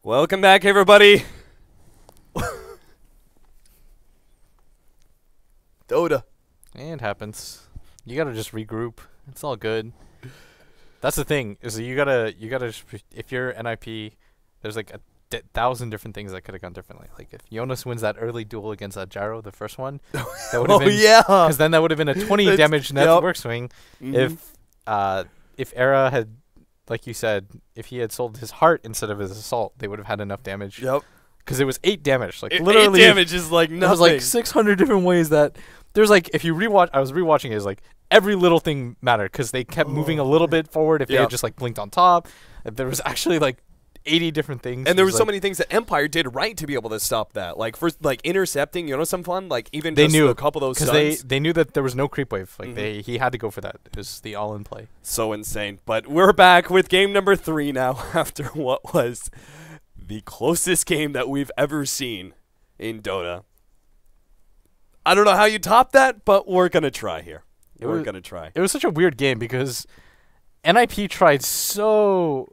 Welcome back, everybody. Dota. It happens. You gotta just regroup. It's all good. That's the thing. Is that you gotta. If you're NIP, there's like 1,000 different things that could have gone differently. Like if Jonas wins that early duel against that Gyro, the first one, that would have been. Yeah. Because then that would have been a 20 damage net work swing. If Era had, like you said, if he had sold his heart instead of his assault, they would have had enough damage. Yep. Because it was 8 damage. Like literally, 8 damage is like nothing. There was like 600 different ways that there's like if you rewatch. I was rewatching it. Is like every little thing mattered because they kept moving a little bit forward. If they had just like blinked on top, there was actually like 80 different things. And there were so many things that Empire did right to be able to stop that. Like first, like intercepting. You know, some fun. Like even they just knew a couple of those because stuns. they knew that there was no creep wave. Like he had to go for that. It was the all in play. So insane. But we're back with game number 3 now after what was the closest game that we've ever seen in Dota. I don't know how you top that, but we're going to try here. We're going to try. It was such a weird game because NIP tried so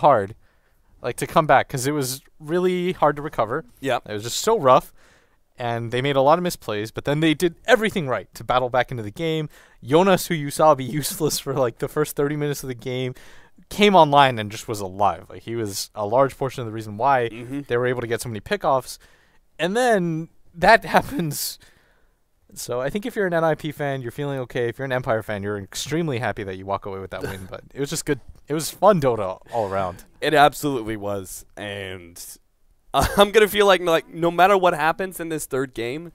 hard like to come back because it was really hard to recover. Yeah. It was just so rough. And they made a lot of misplays, but then they did everything right to battle back into the game. Jonas, who you saw be useless for like the first 30 minutes of the game, came online and just was alive. Like he was a large portion of the reason why they were able to get so many pickoffs. And then that happens. So I think if you're an NIP fan, you're feeling okay. If you're an Empire fan, you're extremely happy that you walk away with that win. But it was just good. It was fun Dota all around. It absolutely was. And I'm going to feel like no matter what happens in this third game,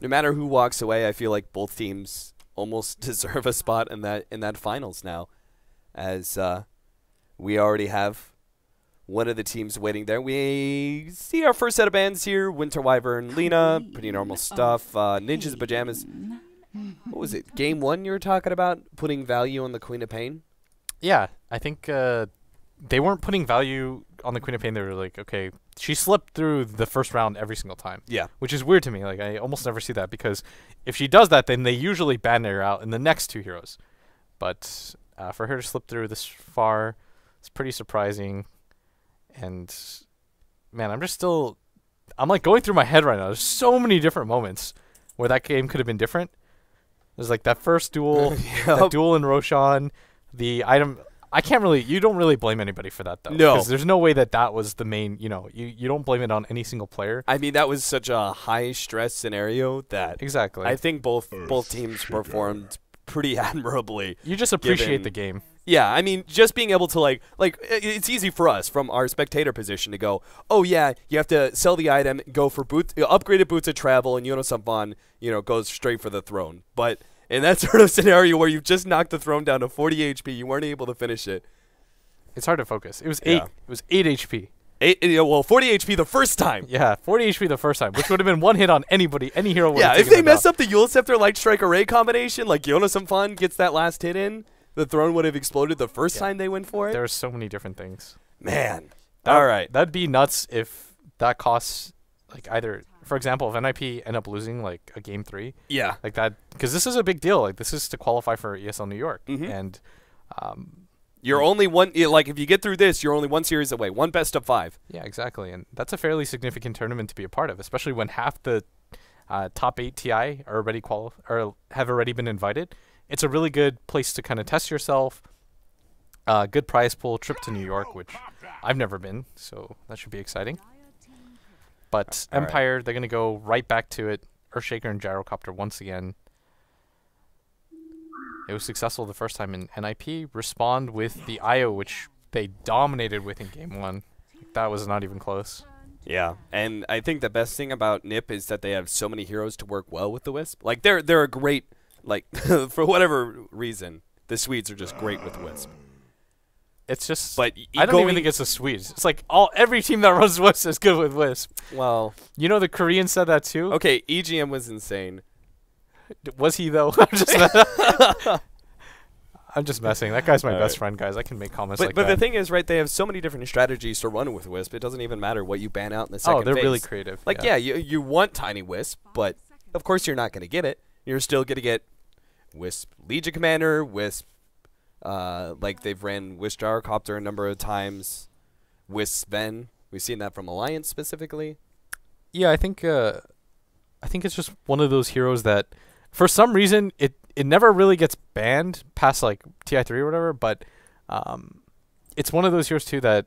no matter who walks away, I feel like both teams almost deserve a spot in that finals now. As we already have one of the teams waiting there. We see our first set of bans here. Winter Wyvern, Lena, pretty normal stuff. Ninjas Pajamas. What was it? Game 1 you were talking about? Putting value on the Queen of Pain? Yeah, I think they weren't putting value on the Queen of Pain. They were like, okay, she slipped through the first round every single time. Yeah. Which is weird to me. Like I almost never see that because if she does that, then they usually ban her out in the next 2 heroes. But for her to slip through this far, it's pretty surprising. And man, I'm like going through my head right now. There's so many different moments where that game could have been different. There's like that first duel, that duel in Roshan, the item. You don't really blame anybody for that though. No. Because there's no way that was the main, you don't blame it on any single player. I mean, that was such a high stress scenario that exactly. I think both teams performed pretty admirably. You just appreciate the game. Yeah, I mean, just being able to like it's easy for us from our spectator position to go, oh yeah, you have to sell the item, go for upgraded boots of travel, and Yonosamban, goes straight for the throne. But in that sort of scenario where you've just knocked the throne down to 40 HP, you weren't able to finish it. It's hard to focus. It was 8. Yeah. It was 8 HP. 40 HP the first time. Yeah, 40 HP the first time, which would have been one hit on anybody. Any hero would have taken if they mess up the Yule Scepter Light Strike Array combination, like Yonosamban gets that last hit in, the throne would have exploded the first time they went for it. There are so many different things. Man. All right. That'd be nuts if that costs, like, either, for example, if NIP end up losing, like, a Game 3. Yeah. Like that, because this is a big deal. Like, this is to qualify for ESL New York. And you're only one, like, if you get through this, you're only one series away, one best of 5. Yeah, exactly. And that's a fairly significant tournament to be a part of, especially when half the top 8 TI are already have already been invited. It's a really good place to kind of test yourself. Good prize pool, trip to New York, which I've never been, so that should be exciting. But Empire, they're going to go right back to it. Earthshaker and Gyrocopter once again. It was successful the first time in NIP. Respond with the IO, which they dominated with in Game 1. That was not even close. Yeah, and I think the best thing about NIP is that they have so many heroes to work well with the Wisp. Like, they're a great... Like, for whatever reason, the Swedes are just great with Wisp. It's just... But I don't even think it's the Swedes. It's like every team that runs Wisp is good with Wisp. Well... You know the Koreans said that too? Okay, EGM was insane. Was he, though? I'm just messing. That guy's my best friend, guys. I can make comments like that. But the thing is, right, they have so many different strategies to run with Wisp. It doesn't even matter what you ban out in the second phase. Oh, they're really creative. Like, yeah, you want Tiny Wisp, but of course you're not going to get it. You're still going to get Wisp Legion Commander, Wisp, like they've ran Wisp Gyrocopter a number of times, with Sven. We've seen that from Alliance specifically. Yeah, I think it's just one of those heroes that, for some reason, it never really gets banned past like TI3 or whatever. But it's one of those heroes too that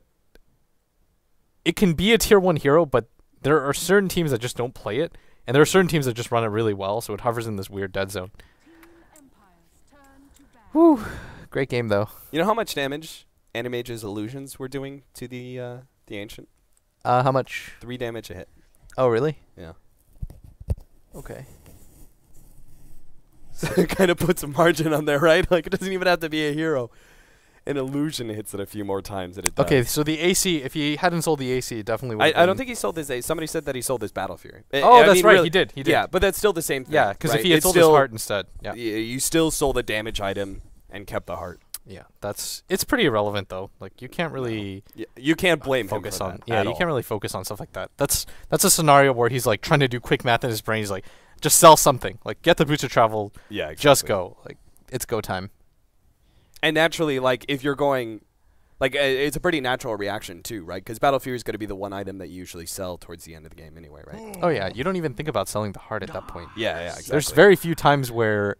it can be a tier 1 hero, but there are certain teams that just don't play it, and there are certain teams that just run it really well. So it hovers in this weird dead zone. Whew. Great game though. You know how much damage Animage's illusions were doing to the Ancient? How much? 3 damage a hit. Oh, really? Yeah. Okay. So it kind of puts a margin on there, right? Like, it doesn't even have to be a hero. An illusion hits it a few more times than it does. Okay, so the AC, if he hadn't sold the AC, it definitely would. I don't think he sold his AC. Somebody said that he sold his Battle Fury. Oh, that's right. Really, he did. Yeah, but that's still the same thing. Yeah, because right? if he had sold his heart instead. Yeah. You still sold a damage item and kept the heart. Yeah, it's pretty irrelevant though. Like you can't really you can't blame focus him on you can't really focus on stuff like that. That's a scenario where he's like trying to do quick math in his brain. He's like, just sell something. Like get the booster travel. Yeah, exactly. Just go. Like it's go time. And naturally, like if you're going, like it's a pretty natural reaction too, right? Because Battle Fury is going to be the one item that you usually sell towards the end of the game anyway, right? Oh yeah, you don't even think about selling the heart at that point. Yeah, exactly. There's very few times where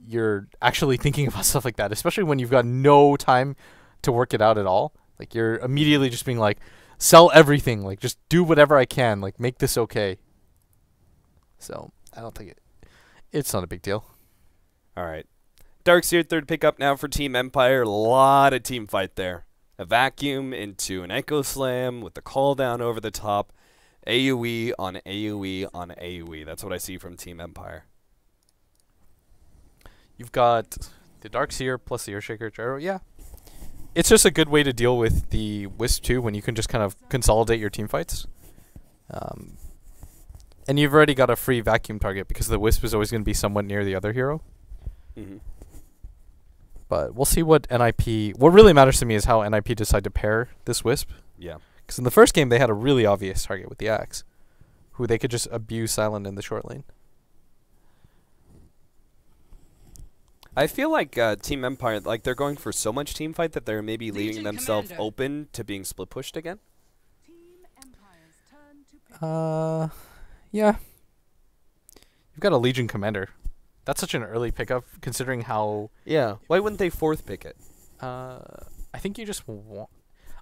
you're actually thinking about stuff like that, especially when you've got no time to work it out at all. Like you're immediately just being like, sell everything, like just do whatever I can, like make this okay. So I don't think it's not a big deal. All right, Darkseer third pickup now for Team Empire. A lot of team fight there. A vacuum into an Echo Slam with the call down over the top. AoE on AoE on AoE. That's what I see from Team Empire. You've got the Darkseer plus the Earthshaker Gyro. Yeah. It's just a good way to deal with the Wisp too, when you can just kind of consolidate your team fights. And you've already got a free vacuum target because the Wisp is always going to be somewhat near the other hero. Mm-hmm. But we'll see what NIP... What really matters to me is how NIP decide to pair this Wisp. Yeah. Because in the first game, they had a really obvious target with the Axe, who they could just abuse silent in the short lane. I feel like Team Empire, like they're going for so much team fight that they're maybe leaving themselves open to being split pushed again. Yeah. You've got a Legion Commander. That's such an early pickup, considering how... Yeah. Why wouldn't they fourth pick it? I think you just want...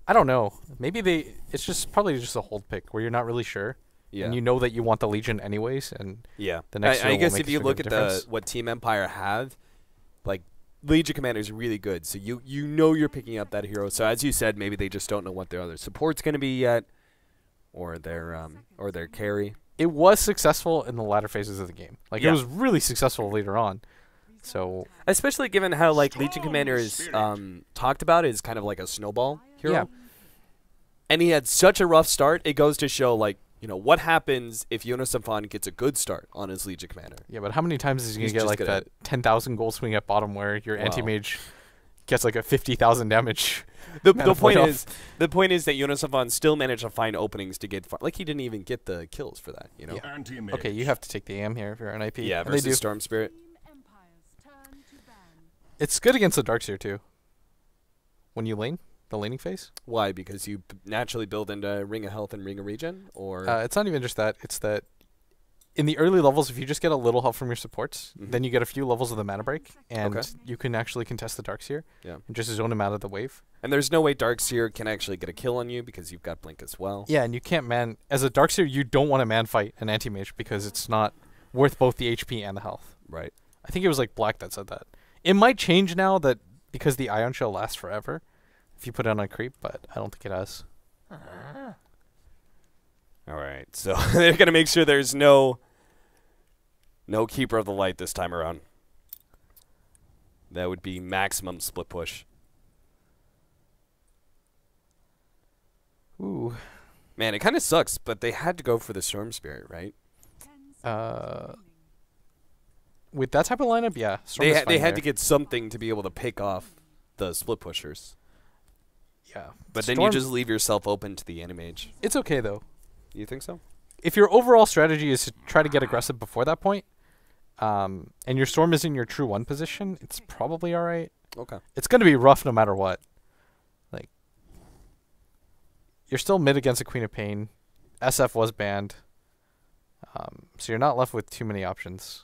I don't know. Maybe they... It's just probably just a hold pick where you're not really sure. Yeah. And you know that you want the Legion anyways, and yeah. The next I guess if you look at what Team Empire have, like Legion Commander is really good, so you know you're picking up that hero. So as you said, maybe they just don't know what their other support's going to be yet, or their carry. It was successful in the latter phases of the game. Like yeah. It was really successful later on. So especially given how like Legion Commander is talked about as kind of like a snowball hero. Yeah. And he had such a rough start. It goes to show like, you know, what happens if Yonosafan gets a good start on his Legion Commander. Yeah, but how many times is he going to get like that 10,000 gold swing at bottom where your anti-mage gets like a 50,000 damage? The point is that Yonosafan still managed to find openings to get like he didn't even get the kills for that, you know. Yeah. Okay, you have to take the AM here if you're NIP. Yeah, versus Storm Spirit. It's good against the Darkseer too. When you lane, the laning phase. Why? Because you naturally build into Ring of Health and Ring of Regen, or it's not even just that. It's that in the early levels, if you just get a little help from your supports, then you get a few levels of the mana break, and you can actually contest the Darkseer. Yeah. And just zone him out of the wave. And there's no way Darkseer can actually get a kill on you because you've got Blink as well. Yeah, and you can't man as a Darkseer. You don't want to man fight an anti-mage because it's not worth both the HP and the health. Right. I think it was like Black that said that. It might change now that because the Ion Shell lasts forever if you put it on a creep, but I don't think it has. All right, so they're going to make sure there's no Keeper of the Light this time around. That would be maximum split push. Ooh. Man, it kind of sucks, but they had to go for the Storm Spirit, right? With that type of lineup, yeah. They had to get something to be able to pick off the split pushers. Yeah. But then you just leave yourself open to the Animage. It's okay, though. You think so? If your overall strategy is to try to get aggressive before that point, and your Storm is in your true 1 position, it's probably all right. Okay. It's going to be rough no matter what. Like, you're still mid against a Queen of Pain. SF was banned. So you're not left with too many options.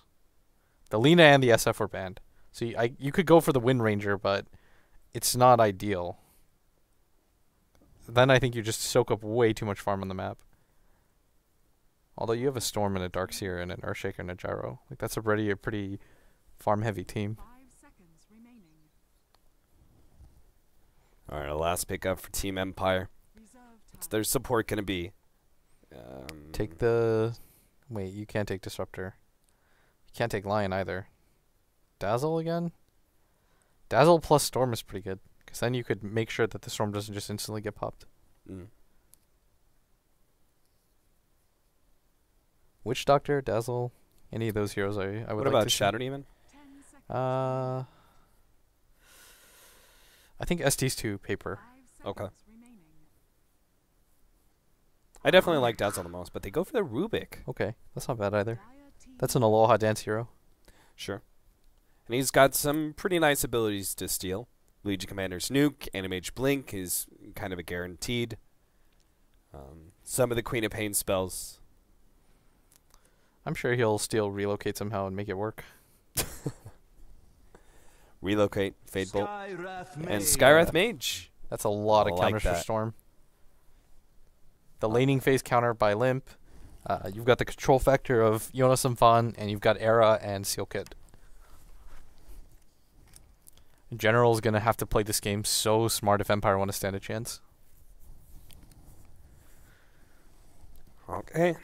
The Lina and the SF were banned. So you could go for the Wind Ranger, but it's not ideal. Then I think you just soak up way too much farm on the map. Although you have a Storm and a Darkseer and an Earthshaker and a Gyro. Like, that's already a pretty farm-heavy team. 5 seconds remaining. Alright, our last pickup for Team Empire. What's their support going to be? Take the... Wait, you can't take Disruptor. You can't take Lion either. Dazzle again? Dazzle plus Storm is pretty good. Because then you could make sure that the Storm doesn't just instantly get popped. Witch Doctor, Dazzle, any of those heroes I would like to see. What about Shadow Demon? I think ST's too paper. Okay. I definitely like Dazzle the most, but they go for the Rubik. Okay, that's not bad either. That's an Aloha dance hero. Sure. And he's got some pretty nice abilities to steal. Legion Commander's Nuke, Animage Blink is kind of a guaranteed. Some of the Queen of Pain spells. I'm sure he'll steal Relocate somehow and make it work. Relocate, Fade Bolt, and Skywrath Mage. That's a lot of counters for Storm. The laning phase counter by Limp. You've got the control factor of Jonas and Fan, and you've got Era and Seal Kit. General's going to have to play this game so smart if Empire want to stand a chance. Okay.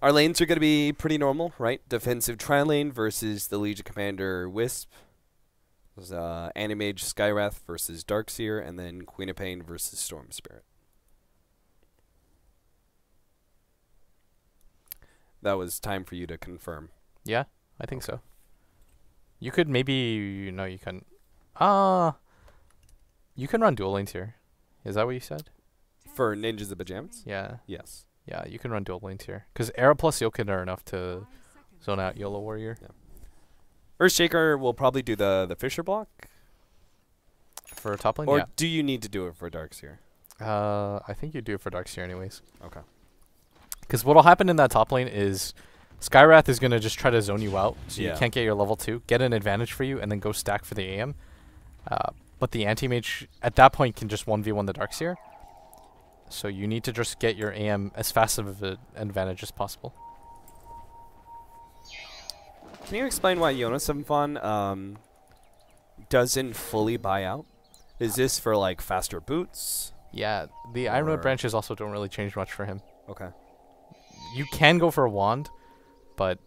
Our lanes are going to be pretty normal, right? Defensive tri-lane versus the Legion Commander Wisp. Animage Skywrath versus Darkseer, and then Queen of Pain versus Storm Spirit. That was time for you to confirm. Yeah, I think so. You could maybe... No, you couldn't. You can run dual lanes here. Is that what you said? For Ninjas of Pajamas? Yeah. Yes. Yeah, you can run dual lanes here. Because Era plus Sealkid are enough to zone out YOLO Warrior. Yeah. Earthshaker will probably do the Fisher block. For top lane? Or yeah. do you need to do it for Darkseer? I think you do it for Darkseer anyways. Okay. Because what'll happen in that top lane is Skywrath is going to just try to zone you out, so you can't get your level 2, get an advantage for you, and then go stack for the AM. But the anti-mage at that point can just 1v1 the Darkseer. So you need to just get your AM as fast of an advantage as possible. Can you explain why Jonas and Fan doesn't fully buy out? Is this for like faster boots? Yeah, the Iron Mode branches also don't really change much for him. Okay. You can go for a wand, but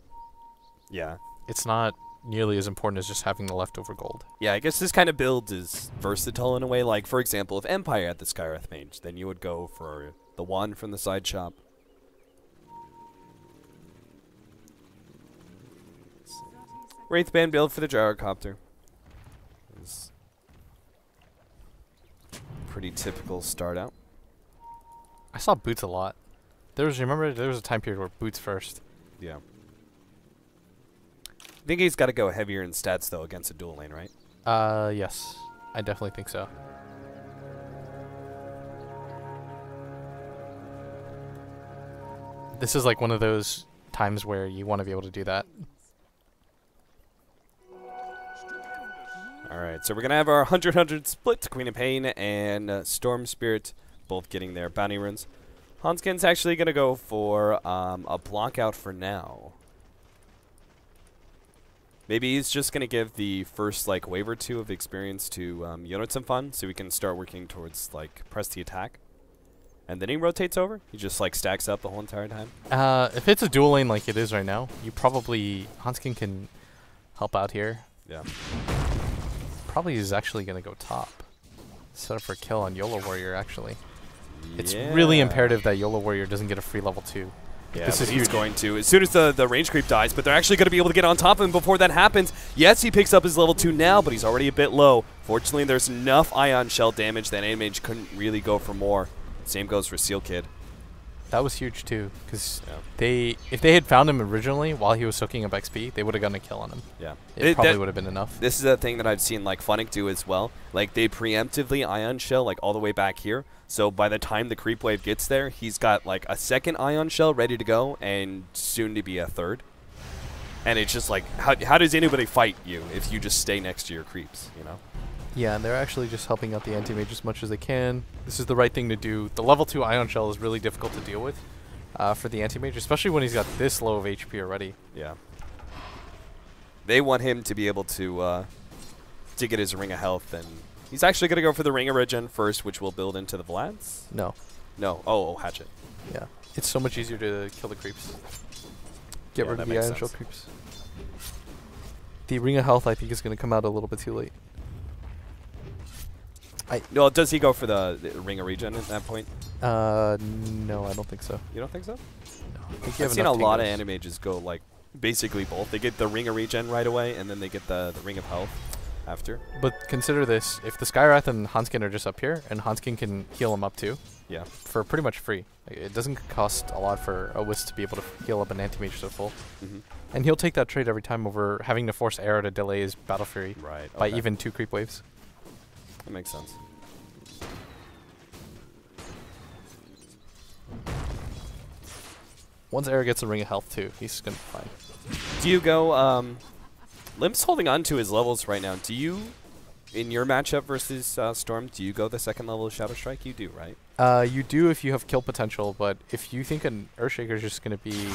yeah, it's not nearly as important as just having the leftover gold. Yeah, I guess this kind of build is versatile in a way. Like, for example, if Empire had the Skywrath Mage, then you would go for the wand from the side shop. Wraithband build for the Gyrocopter. It's pretty typical start out. I saw boots a lot. Remember there was a time period where boots first. Yeah. I think he's got to go heavier in stats though against a dual lane, right? Yes. I definitely think so. This is like one of those times where you want to be able to do that. Alright, so we're going to have our 100-100 split. Queen of Pain and Storm Spirit both getting their bounty runes. Hanskin's actually going to go for a block out for now. Maybe he's just going to give the first like wave or two of experience to Jonas and Fan, so we can start working towards like press the attack. And then he rotates over. He just like stacks up the whole entire time. If it's a dual lane like it is right now, you probably Hanskin can help out here. Yeah. Probably is actually going to go top. Set up for a kill on YOLO Warrior actually. It's really imperative that YOLO Warrior doesn't get a free level 2. Yeah, this is he's going to. As soon as the range creep dies, but they're actually going to be able to get on top of him before that happens. Yes, he picks up his level 2 now, but he's already a bit low. Fortunately, there's enough Ion Shell damage that Animage couldn't really go for more. Same goes for Seal Kid. That was huge too, because if they had found him originally while he was soaking up XP, they would have gotten a kill on him. Yeah, it probably would have been enough. This is a thing that I've seen like Funnick do as well. Like they preemptively ion shell like all the way back here. So by the time the creep wave gets there, he's got like a second ion shell ready to go and soon to be a third. And it's just like, how does anybody fight you if you just stay next to your creeps, you know? Yeah, and they're actually just helping out the anti-mage as much as they can. This is the right thing to do. The level 2 ion shell is really difficult to deal with for the anti-mage, especially when he's got this low of HP already. Yeah. They want him to be able to get his ring of health, and he's actually going to go for the ring of regen first, which will build into the Vlads. No. No. Oh, hatchet. Yeah. It's so much easier to kill the creeps. Get rid of the ion shell creeps. The ring of health, I think, is going to come out a little bit too late. No, does he go for the ring of regen at that point? No, I don't think so. You don't think so? No. I think I've seen a lot of animages go like basically both. They get the ring of regen right away, and then they get the ring of health after. But consider this: if the Skywrath and Hanskin are just up here, and Hanskin can heal him up too, yeah, for pretty much free. Like, it doesn't cost a lot for a Wisp to be able to heal up an anti-mage to full. And he'll take that trade every time over having to force Arrow to delay his Battle Fury by even 2 creep waves. That makes sense. Once Arrow gets a ring of health too, he's gonna be fine. Do you go? Limp's holding on to his levels right now. Do you, in your matchup versus Storm, do you go the second level of Shadow Strike? You do, right? You do if you have kill potential, but if you think an Earthshaker is just gonna be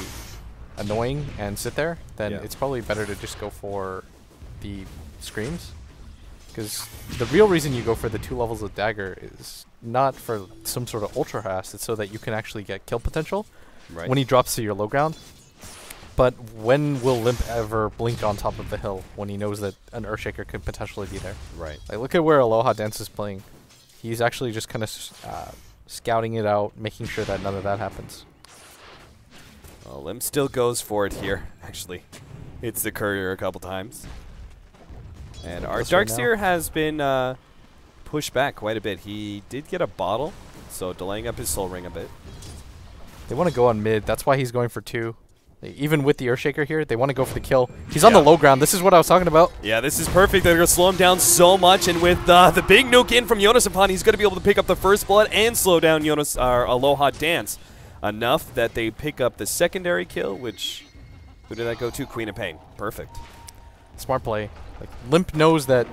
annoying and sit there, then it's probably better to just go for the Screams. Because the real reason you go for the 2 levels of Dagger is not for some sort of ultra harass, it's so that you can actually get kill potential when he drops to your low ground. But when will Limp ever blink on top of the hill when he knows that an Earthshaker could potentially be there? Right. Like, look at where Aloha Dance is playing. He's actually just kind of scouting it out, making sure that none of that happens. Well, Limp still goes for it here, actually. Hits the courier a couple times. And our Darkseer has been pushed back quite a bit. He did get a bottle, so delaying up his soul ring a bit. They want to go on mid. That's why he's going for 2. Even with the Earthshaker here, they want to go for the kill. He's on the low ground. This is what I was talking about. Yeah, this is perfect. They're going to slow him down so much. And with the big nuke in from Jonas upon, he's going to be able to pick up the first blood and slow down Jonas Aloha Dance enough that they pick up the secondary kill, which, who did that go to? Queen of Pain. Perfect. Smart play. Like, Limp knows that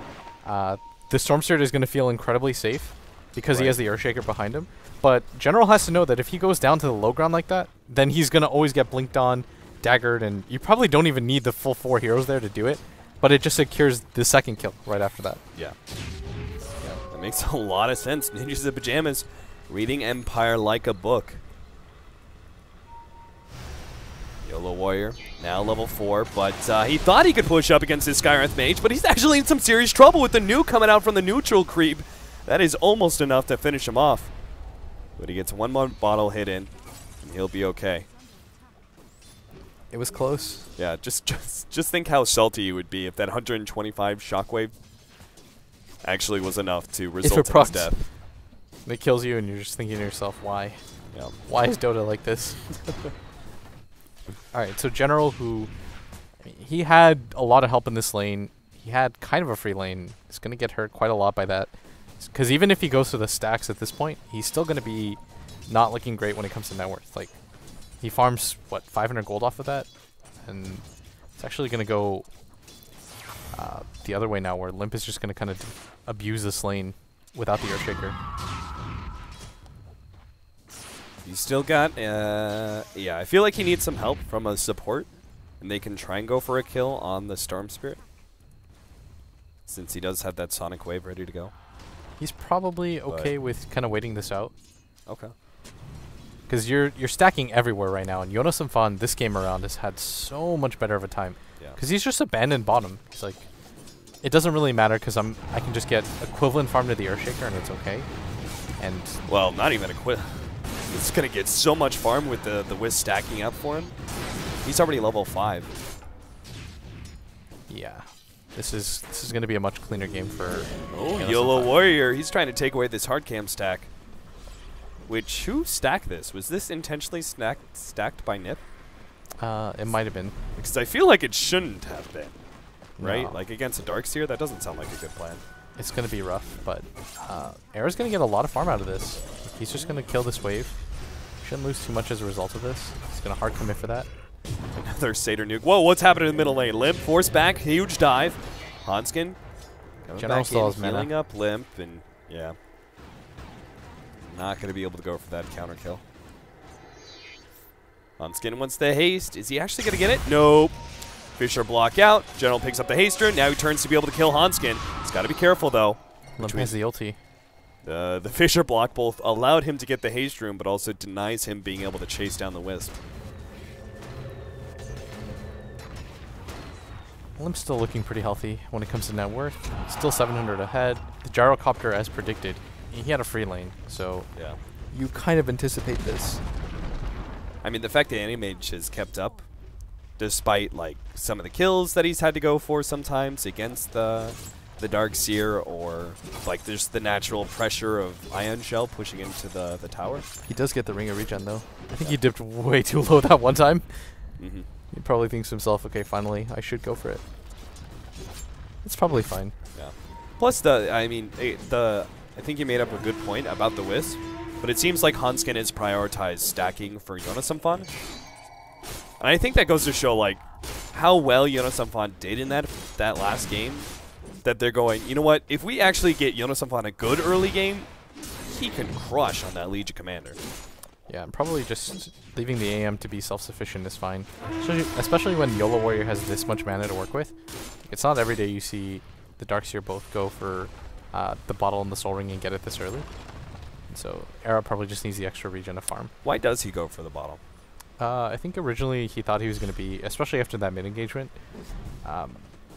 the Storm Spirit is going to feel incredibly safe because he has the Earthshaker behind him. But General has to know that if he goes down to the low ground like that, then he's going to always get blinked on, daggered, and you probably don't even need the full 4 heroes there to do it. But it just secures the second kill right after that. Yeah. That makes a lot of sense. Ninjas in Pajamas reading Empire like a book. YOLO Warrior, now level 4, but he thought he could push up against his Skywrath Mage, but he's actually in some serious trouble with the nuke coming out from the neutral creep. That is almost enough to finish him off. But he gets 1 more bottle hit in, and he'll be okay. It was close. Yeah, just think how salty you would be if that 125 shockwave actually was enough to result in his death. It kills you, and you're just thinking to yourself, why? Yeah. Why is Dota like this? Alright, so General, who he had a lot of help in this lane. He had kind of a free lane. He's going to get hurt quite a lot by that. Because even if he goes to the stacks at this point, he's still going to be not looking great when it comes to net worth. Like, he farms, what, 500 gold off of that? And it's actually going to go the other way now, where Limp is just going to kind of abuse this lane without the Earthshaker. You still got, yeah, I feel like he needs some help from a support, and they can try and go for a kill on the Storm Spirit, since he does have that Sonic Wave ready to go. He's probably okay with kind of waiting this out. Okay. Because you're stacking everywhere right now, and Jonas and Fan this game around has had so much better of a time. Because he's just abandoned bottom. He's like, it doesn't really matter because I can just get equivalent farm to the Earthshaker and it's okay. And well, not even equivalent. It's gonna get so much farm with the Wisp stacking up for him. He's already level 5. Yeah. This is gonna be a much cleaner game for YOLO Warrior. He's trying to take away this hard cam stack. Which, who stacked this? Was this intentionally stacked by Nip? It might have been. Because I feel like it shouldn't have been. Right? No. Like against a Darkseer, that doesn't sound like a good plan. It's going to be rough, but Era's going to get a lot of farm out of this. He's just going to kill this wave. Shouldn't lose too much as a result of this. He's going to hard commit for that. Another Satyr nuke. Whoa, what's happening in the middle lane? Limp, force back, huge dive. Hanskin coming General back still in, has mana. healing up Limp, and yeah. Not going to be able to go for that counter kill. Hanskin wants the haste. Is he actually going to get it? Nope. Fisher block out. General picks up the haster. Now he turns to be able to kill Hanskin. He's got to be careful, though. Limp has the ulti. The Fisher block both allowed him to get the haste room, but also denies him being able to chase down the Wisp. Limp's still looking pretty healthy when it comes to net worth. Still 700 ahead. The Gyrocopter, as predicted, he had a free lane, so yeah, you kind of anticipate this. I mean, the fact that Animage has kept up, despite like some of the kills that he's had to go for sometimes against the Darkseer, or like there's the natural pressure of Ion Shell pushing into the tower. He does get the Ring of Regen, though. I think he dipped way too low that one time. Mm-hmm. He probably thinks to himself, okay, finally, I should go for it. It's probably fine. Yeah. Plus, I think you made up a good point about the Wisp, but it seems like Hanskin has prioritized stacking for Yonasamfan. And I think that goes to show, like, how well Yonasamfan did in that last game, that they're going, you know what, if we actually get Yonasamfan a good early game, he can crush on that Legion Commander. Yeah, and probably just leaving the AM to be self-sufficient is fine. Especially when YOLO Warrior has this much mana to work with. It's not every day you see the Darkseer both go for the bottle and the Soul Ring and get it this early. And so Era probably just needs the extra regen to farm. Why does he go for the bottle? I think originally he thought he was going to be, especially after that mid-engagement,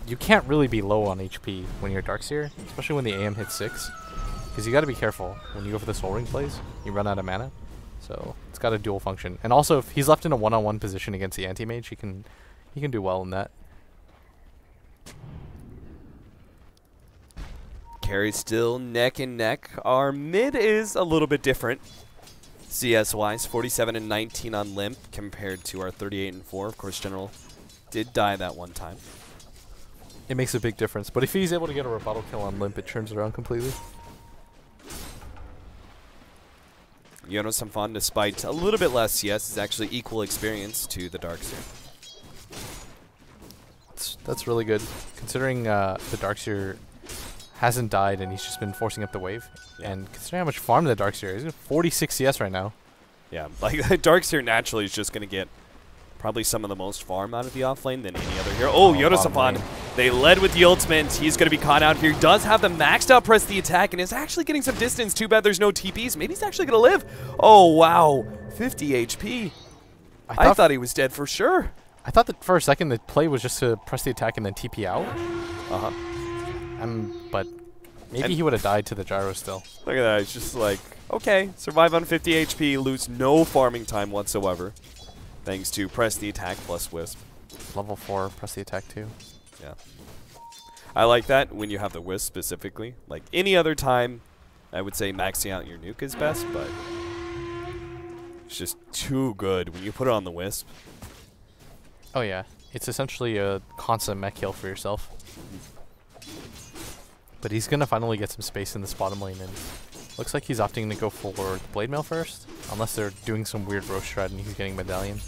you can't really be low on HP when you're Darkseer, especially when the AM hits 6. Because you got to be careful when you go for the Soul Ring plays, you run out of mana. So it's got a dual function. And also, if he's left in a one-on-one position against the anti-mage, he can do well in that. Carry still neck and neck. Our mid is a little bit different. CS-wise, 47 and 19 on Limp compared to our 38 and 4. Of course, General did die that one time. It makes a big difference. But if he's able to get a rebuttal kill on Limp, it turns around completely. Yonasamfan, despite a little bit less CS, is actually equal experience to the Darkseer. That's really good, considering the Darkseer hasn't died and he's just been forcing up the wave. Yeah. And considering how much farm the Darkseer is, he's 46 CS right now. Yeah, like Darkseer naturally is just going to get probably some of the most farm out of the offlane than any other hero. Oh, Yonasamfan, they led with the ultimate. He's going to be caught out here. Does have the maxed out press the attack and is actually getting some distance. Too bad there's no TPs. Maybe he's actually going to live. Oh, wow. 50 HP. I thought he was dead for sure. I thought that for a second the play was just to press the attack and then TP out. Uh-huh. But maybe he would have died to the gyro still. Look at that. It's just like, okay, survive on 50 HP, lose no farming time whatsoever. Thanks to press the attack plus Wisp. Level 4, press the attack too. Yeah. I like that when you have the Wisp specifically. Like any other time, I would say maxing out your nuke is best, but it's just too good when you put it on the Wisp. Oh yeah. It's essentially a constant mech heal for yourself. But he's going to finally get some space in this bottom lane, and looks like he's opting to go for the Blade Mail first, unless they're doing some weird roast strat and he's getting Medallion.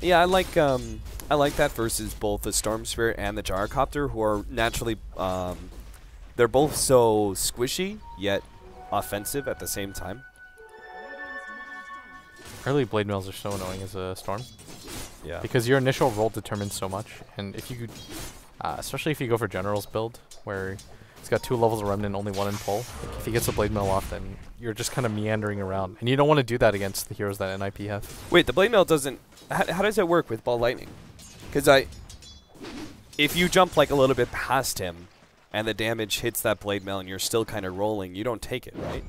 Yeah, I like that versus both the Storm Spirit and the Gyrocopter, who are naturally they're both so squishy yet offensive at the same time. Early Blade Mails are so annoying as a Storm. Yeah. Because your initial roll determines so much, and if you, especially if you go for General's build, where he's got 2 levels of Remnant, only 1 in pull. Like if he gets a Blade Mail off, then you're just kind of meandering around. And you don't want to do that against the heroes that NIP have. Wait, the Blade Mail doesn't... How does it work with Ball Lightning? Because if you jump like a little bit past him, and the damage hits that Blade Mail and you're still kind of rolling, you don't take it, right?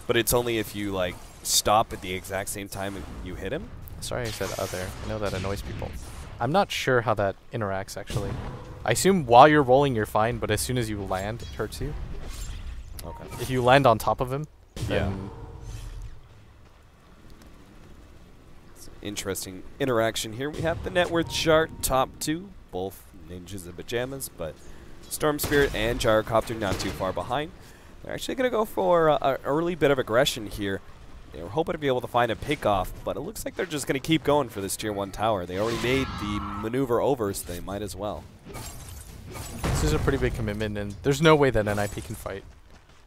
But it's only if you like stop at the exact same time and you hit him? Sorry I said other. I know that annoys people. I'm not sure how that interacts, actually. I assume while you're rolling, you're fine, but as soon as you land, it hurts you. Okay. If you land on top of him, then interesting interaction here. We have the net worth chart, top 2, both ninjas and pajamas, but Storm Spirit and Gyrocopter not too far behind. They're actually going to go for an early bit of aggression here. They were hoping to be able to find a pick-off, but it looks like they're just going to keep going for this Tier 1 tower. They already made the maneuver over, so they might as well. This is a pretty big commitment, and there's no way that NIP can fight.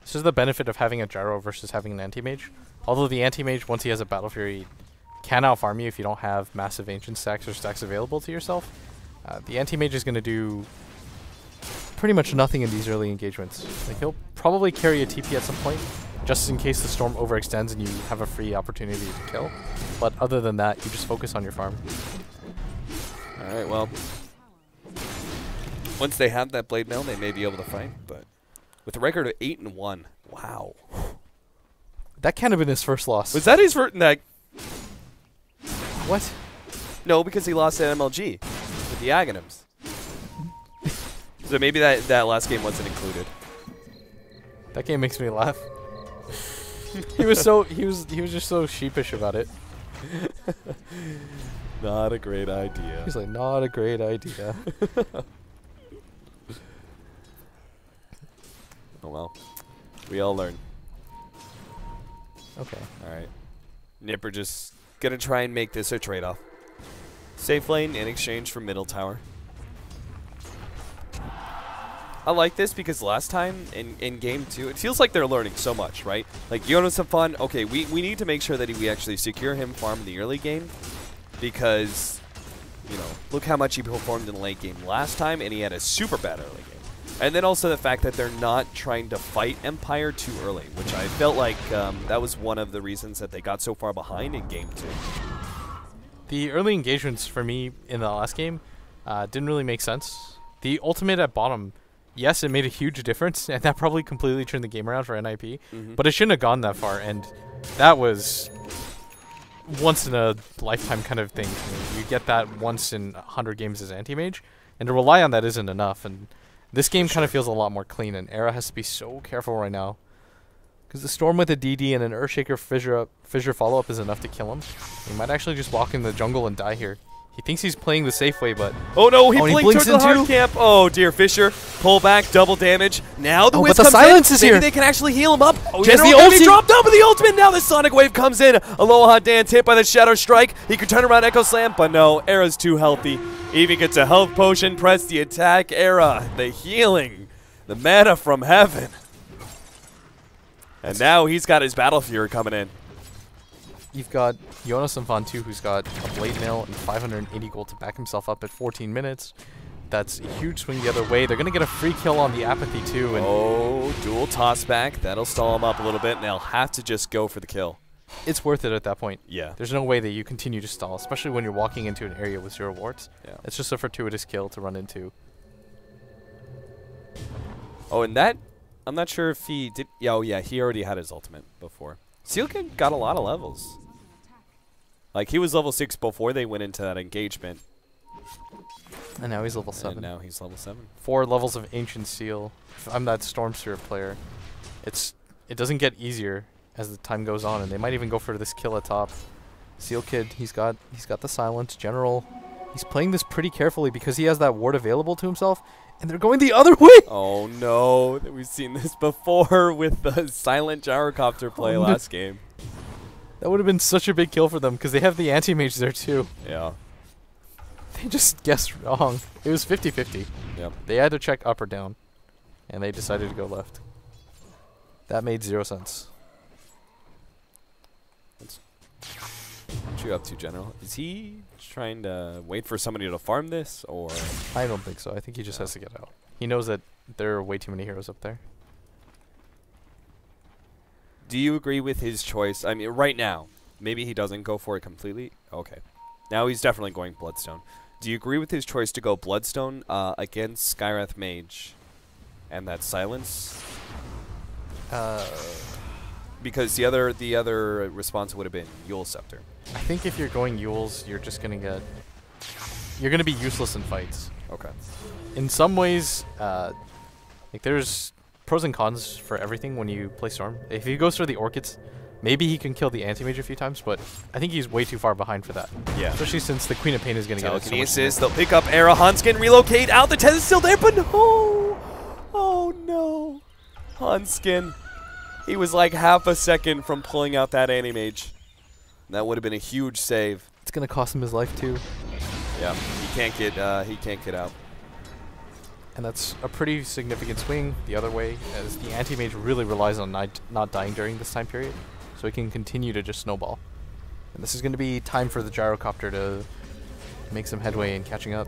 This is the benefit of having a Gyro versus having an Anti-Mage. Although the Anti-Mage, once he has a Battle Fury, can out-farm you if you don't have massive Ancient stacks or stacks available to yourself. The Anti-Mage is going to do pretty much nothing in these early engagements. Like, he'll probably carry a TP at some point, just in case the storm overextends and you have a free opportunity to kill. But other than that, you just focus on your farm. Alright, well, once they have that Blade Mail, they may be able to fight, but with a record of 8-1, wow. That can't have been his first loss. Was that his first? What? No, because he lost at MLG with the Aghanims. So maybe that last game wasn't included. That game makes me laugh. he was just so sheepish about it. Not a great idea. He's like, not a great idea. Oh well. We all learn. Okay. Alright. Nipper just gonna try and make this a trade-off. Safe lane in exchange for middle tower. I like this because last time in game 2, it feels like they're learning so much, right? Like, Jonas have fun. Okay, we need to make sure that we actually secure him farm in the early game because, you know, look how much he performed in the late game last time, and he had a super bad early game. And then also the fact that they're not trying to fight Empire too early, which I felt like that was one of the reasons that they got so far behind in game 2. The early engagements for me in the last game didn't really make sense. The ultimate at bottom, yes, it made a huge difference, and that probably completely turned the game around for NIP, but it shouldn't have gone that far, and that was once in a lifetime kind of thing. You get that once in 100 games as Anti-Mage, and to rely on that isn't enough, and this game kind of feels a lot more clean, and Era has to be so careful right now. Because the Storm with a DD and an Earthshaker Fissure follow-up is enough to kill him. He might actually just walk in the jungle and die here. He thinks he's playing the safe way, but... Oh no, he blinked towards the hard camp. Oh dear, Fissure. Pull back, double damage. Now the Wiz comes in. Silence is Maybe here. they can actually heal him up. Oh, General the gonna be ulti. dropped down with the ultimate. Now the Sonic Wave comes in. Aloha Dance hit by the Shadow Strike. He could turn around Echo Slam, but no, Era's too healthy. Even gets a health potion, press the attack. Era, the healing. The mana from heaven. And now he's got his Battle Fury coming in. You've got Jonas and Von 2, who's got a Blade Mail and 580 gold to back himself up at 14 minutes. That's a huge swing the other way. They're going to get a free kill on the Apathy too. And oh, dual toss back. That'll stall him up a little bit, and they'll have to just go for the kill. It's worth it at that point. Yeah. There's no way that you continue to stall, especially when you're walking into an area with 0 wards. Yeah. It's just a fortuitous kill to run into. Oh, and that, I'm not sure if he did. Yeah, oh, yeah, he already had his ultimate before. Sealkin got a lot of levels. Like, he was level 6 before they went into that engagement. And now he's level 7. And now he's level 7. 4 levels of Ancient Seal. If I'm that Storm Spirit player, it doesn't get easier as the time goes on, and they might even go for this kill at top. Seal Kid, he's got the silence. General, he's playing this pretty carefully because he has that ward available to himself, and they're going the other way! Oh no, we've seen this before with the silent gyrocopter play last game. That would have been such a big kill for them because they have the Anti-Mage there too. Yeah. They just guessed wrong. It was 50-50. Yep. They had to check up or down, and they decided to go left. That made 0 sense. What you up to, General? Is he trying to wait for somebody to farm this, or...? I don't think so. I think he just has to get out. He knows that there are way too many heroes up there. Do you agree with his choice? I mean, right now, maybe he doesn't go for it completely. Okay. Now he's definitely going Bloodstone. Do you agree with his choice to go Bloodstone against Skywrath Mage and that silence? Because the other response would have been Yule Scepter. I think if you're going Yules, you're just gonna get... You're gonna be useless in fights. Okay. In some ways, like there's pros and cons for everything when you play Storm. If he goes for the Orchids, Maybe he can kill the anti-mage a few times, but I think he's way too far behind for that. Yeah. Especially since the Queen of Pain is going to get it so much. They'll pick up Era. Hanskin relocate out. The 10 is still there, but no. Oh, no. Hanskin. He was like half a second from pulling out that anti-mage. That would have been a huge save. It's going to cost him his life, too. Yeah, he can't get out. And that's a pretty significant swing the other way, as the anti-mage really relies on not dying during this time period, so he can continue to just snowball. And this is going to be time for the gyrocopter to make some headway in catching up.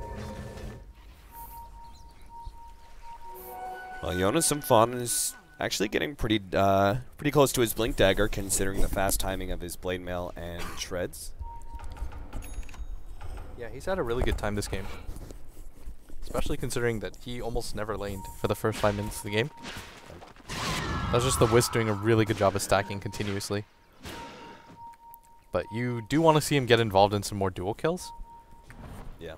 Well, Jonas Symphon is actually getting pretty close to his Blink Dagger, considering the fast timing of his Blade Mail and Shreds. Yeah, he's had a really good time this game. Especially considering that he almost never laned for the first 5 minutes of the game. That was just the Wisp doing a really good job of stacking continuously. But you do want to see him get involved in some more dual kills. Yeah.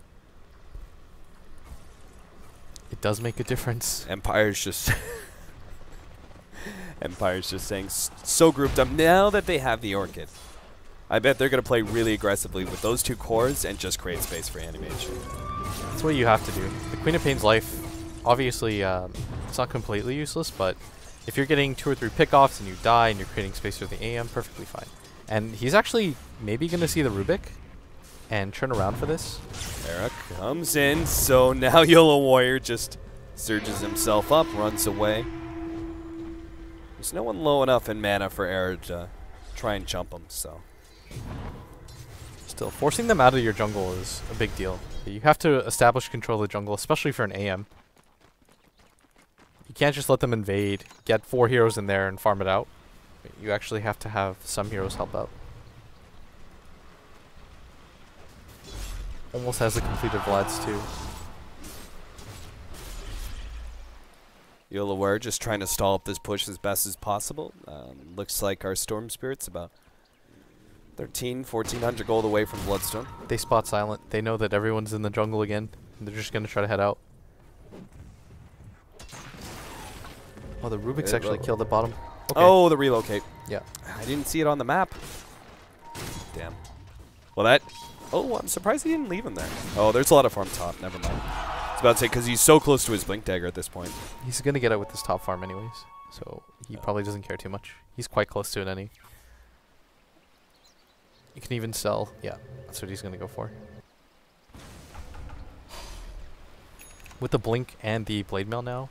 It does make a difference. Empire's just saying so grouped up now that they have the Orchid. I bet they're going to play really aggressively with those 2 cores and just create space for animation. That's what you have to do. The Queen of Pain's life, obviously, it's not completely useless, but if you're getting 2 or 3 pickoffs and you die and you're creating space for the AM, perfectly fine. And he's actually maybe going to see the Rubik and turn around for this. Era comes in, so now YOLO Warrior just surges himself up, runs away. There's no one low enough in mana for Era to try and jump him, so. Still, forcing them out of your jungle is a big deal. You have to establish control of the jungle, especially for an AM. You can't just let them invade, get 4 heroes in there and farm it out. You actually have to have some heroes help out. Almost has the completed Vlads too. YOLO Warrior just trying to stall up this push as best as possible. Looks like our Storm Spirit's about 1,400 gold away from Bloodstone. They spot silent. They know that everyone's in the jungle again, and they're just going to try to head out. Oh, the Rubik's actually killed at bottom. Okay. Oh, the relocate. Yeah. I didn't see it on the map. Damn. Well, that... Oh, I'm surprised he didn't leave him there. Oh, there's a lot of farm top. Never mind. I was about to say, because he's so close to his Blink Dagger at this point. He's going to get out with this top farm anyways, so he probably doesn't care too much. He's quite close to it any. You can even sell. Yeah, that's what he's going to go for. With the Blink and the Blade Mail now,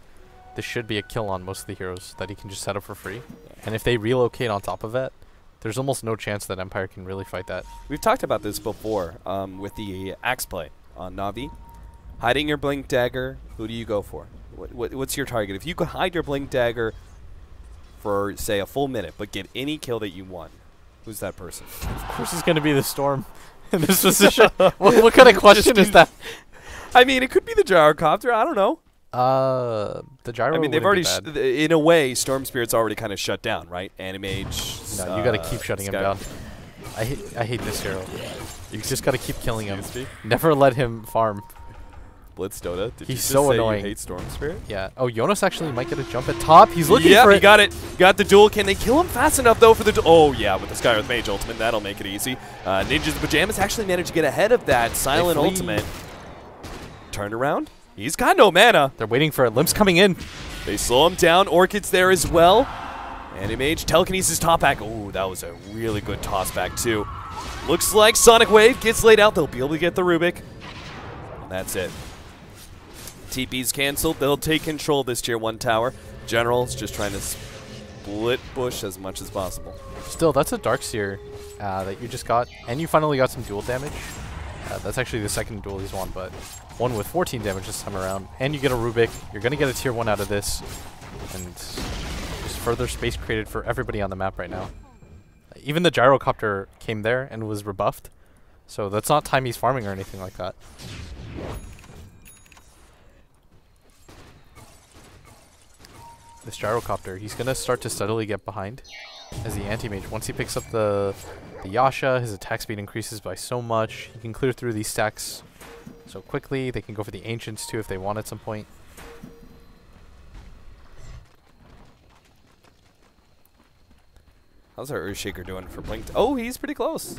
this should be a kill on most of the heroes that he can just set up for free. And if they relocate on top of that, there's almost no chance that Empire can really fight that. We've talked about this before with the Axe play on Na'Vi. Hiding your Blink Dagger, who do you go for? What's your target? If you could hide your Blink Dagger for, say, a full minute, but get any kill that you want, who's that person? Of course it's going to be the Storm in this position. what kind of question is that? I mean, it could be the Gyrocopter. I don't know. The Gyro. I mean, they've already, in a way, Storm Spirit's already kind of shut down, right? Animage. No, you got to keep shutting him down. I hate this hero. You just got to keep killing him. Never let him farm. Blitz Dota. Did He's you just so say annoying. You hate Storm Spirit? Yeah. Oh, Jonas actually might get a jump at top. He's looking for it. He got it. Got the duel. Can they kill him fast enough, though, for the Oh, yeah, with the Skywrath Mage ultimate. That'll make it easy. Ninjas and Pajamas actually managed to get ahead of that silent ultimate. Turned around. He's got no mana. They're waiting for it. Limp's coming in. They slow him down. Orchid's there as well. Anti-Mage. Telekinesis top back. Oh, that was a really good toss back, too. Looks like Sonic Wave gets laid out. They'll be able to get the Rubik. And that's it. TP's canceled. They'll take control of this Tier 1 tower. General's just trying to split bush as much as possible. Still, that's a Darkseer that you just got. And you finally got some dual damage. That's actually the second duel he's won, but one with 14 damage this time around. And you get a Rubik. You're going to get a Tier 1 out of this. And just further space created for everybody on the map right now. Even the Gyrocopter came there and was rebuffed. So that's not time he's farming or anything like that. This Gyrocopter, he's going to start to steadily get behind as the anti-mage. Once he picks up the Yasha, his attack speed increases by so much. He can clear through these stacks so quickly. They can go for the Ancients too if they want at some point. How's our Earthshaker doing for Blink? Oh, he's pretty close.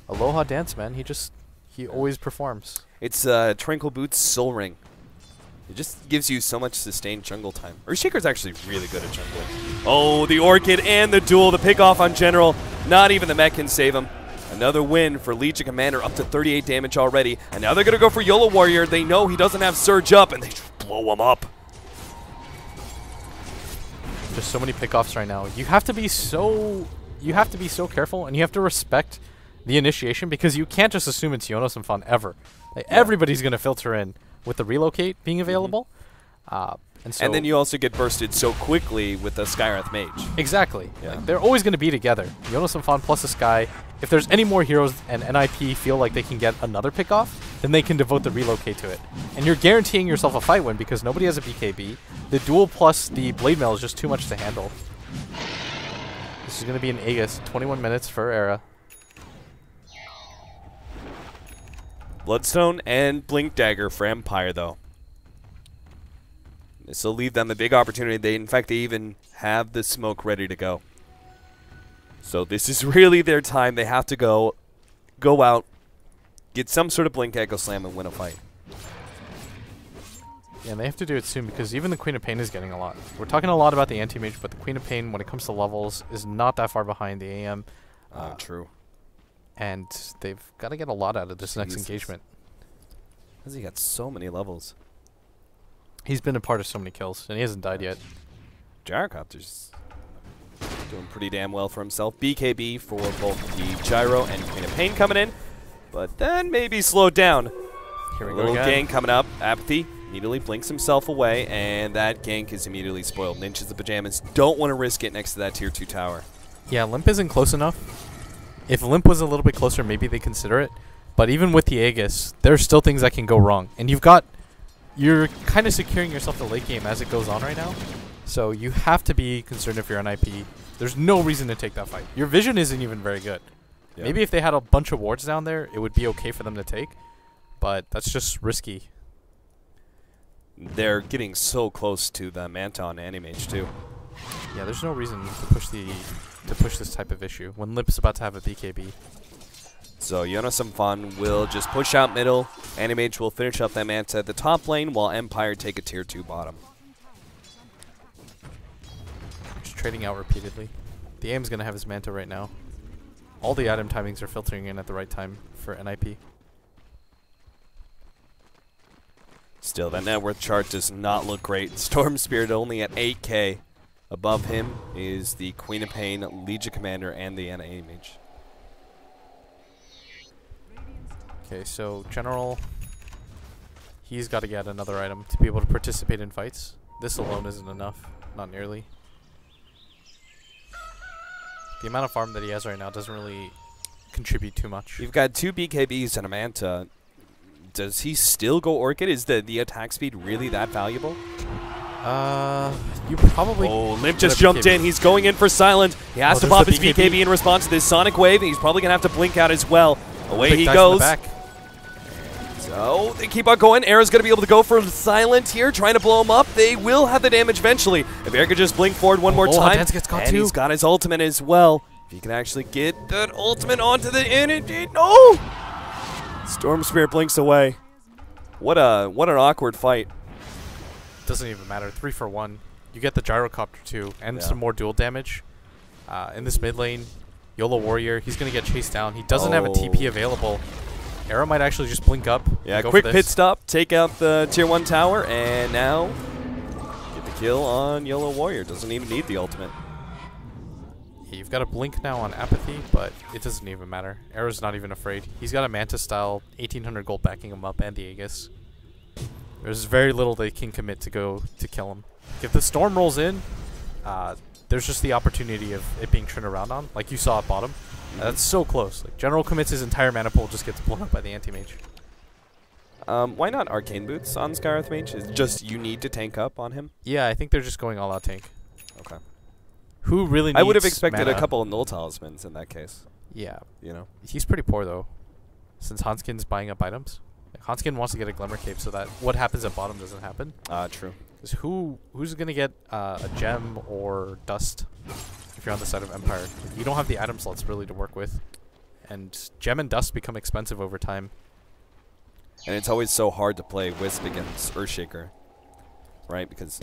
Aloha dance, man. He always performs. It's Tranquil Boots Soul Ring. It just gives you so much sustained jungle time. Earthshaker's actually really good at jungling. Oh, the Orchid and the duel, the pick off on General. Not even the mech can save him. Another win for Legion Commander, up to 38 damage already. And now they're going to go for YOLO Warrior. They know he doesn't have Surge up, and they just blow him up. Just so many pickoffs right now. You have to be so careful, and you have to respect the initiation, because you can't just assume it's Jonas and Fun ever. Like, everybody's going to filter in with the relocate being available. And then you also get bursted so quickly with the Skywrath Mage. Exactly. Yeah. Like, they're always going to be together. Jonas and Fun plus the Sky. If there's any more heroes and NIP feel like they can get another pickoff, then they can devote the relocate to it. And you're guaranteeing yourself a fight win because nobody has a BKB. The duel plus the Blade Mail is just too much to handle. This is going to be an Aegis. 21 minutes for Era. Bloodstone and Blink Dagger for Empire, though. This will leave them a big opportunity. In fact, they even have the smoke ready to go. So this is really their time. They have to go out, get some sort of Blink Echo Slam, and win a fight. Yeah, and they have to do it soon because even the Queen of Pain is getting a lot. We're talking a lot about the Anti-Mage, but the Queen of Pain, when it comes to levels, is not that far behind the AM. True. And they've got to get a lot out of this next engagement. Has he got so many levels? He's been a part of so many kills, and he hasn't died yet. Gyrocopter's doing pretty damn well for himself. BKB for both the Gyro and Queen of Pain coming in, but then maybe slowed down. Here we go. Little gank coming up. Apathy immediately blinks himself away, and that gank is immediately spoiled. Ninjas the Pajamas don't want to risk it next to that tier 2 tower. Yeah, Limp isn't close enough. If Limp was a little bit closer, maybe they consider it. But even with the Aegis, there's still things that can go wrong. And you're kind of securing yourself the late game as it goes on right now. So you have to be concerned if you're an IP. There's no reason to take that fight. Your vision isn't even very good. Yeah. Maybe if they had a bunch of wards down there, it would be okay for them to take. But that's just risky. They're getting so close to the Manta and Animage too. Yeah, there's no reason to push this type of issue when Limp's about to have a BKB. So Jonas and Fun will just push out middle. Animage will finish up that Manta at the top lane while Empire take a tier 2 bottom. Just trading out repeatedly. The aim's going to have his Manta right now. All the item timings are filtering in at the right time for NIP. Still, that net worth chart does not look great. Storm Spirit only at 8k. Above him is the Queen of Pain, Legion Commander, and the Animage. Okay, so General, he's got to get another item to be able to participate in fights. This alone isn't enough, not nearly. The amount of farm that he has right now doesn't really contribute too much. You've got 2 BKBs and a Manta. Does he still go Orchid? Is the attack speed really that valuable? You probably... Oh, Limp just jumped in. He's going in for Silent. He has to pop his BKB in response to this Sonic Wave. He's probably going to have to blink out as well. Away he goes. So they keep on going. Era's going to be able to go for Silent here, trying to blow him up. They will have the damage eventually. If Era could just blink forward one more time. And he's got his ultimate as well. If he can actually get that ultimate onto the end. No! Storm Spirit blinks away. What an awkward fight. Doesn't even matter. 3 for 1. You get the Gyrocopter too, and some more dual damage. In this mid lane, YOLO Warrior, he's going to get chased down. He doesn't have a TP available. Era might actually just blink up. Yeah, quick pit stop, take out the tier 1 tower, and now get the kill on YOLO Warrior. Doesn't even need the ultimate. Yeah, you've got a blink now on Apathy, but it doesn't even matter. Era's not even afraid. He's got a Manta style, 1800 gold backing him up, and the Aegis. There's very little they can commit to go to kill him. If the Storm rolls in, there's just the opportunity of it being turned around on, like you saw at bottom. That's so close. Like, General commits his entire mana pool, just gets blown up by the Anti-Mage. Why not Arcane Boots on Skywrath Mage? Is just you need to tank up on him? Yeah, I think they're just going all out tank. Okay. Who really needs I would have expected mana? A couple of Null Talismans in that case. Yeah. You know? He's pretty poor, though, since Hanskin's buying up items. Like, Hanskin wants to get a Glimmer Cape so that what happens at bottom doesn't happen. True. Because who's going to get a gem or dust if if you're on the side of Empire. You don't have the item slots really to work with. And Gem and Dust become expensive over time. And it's always so hard to play Wisp against Earthshaker, right? Because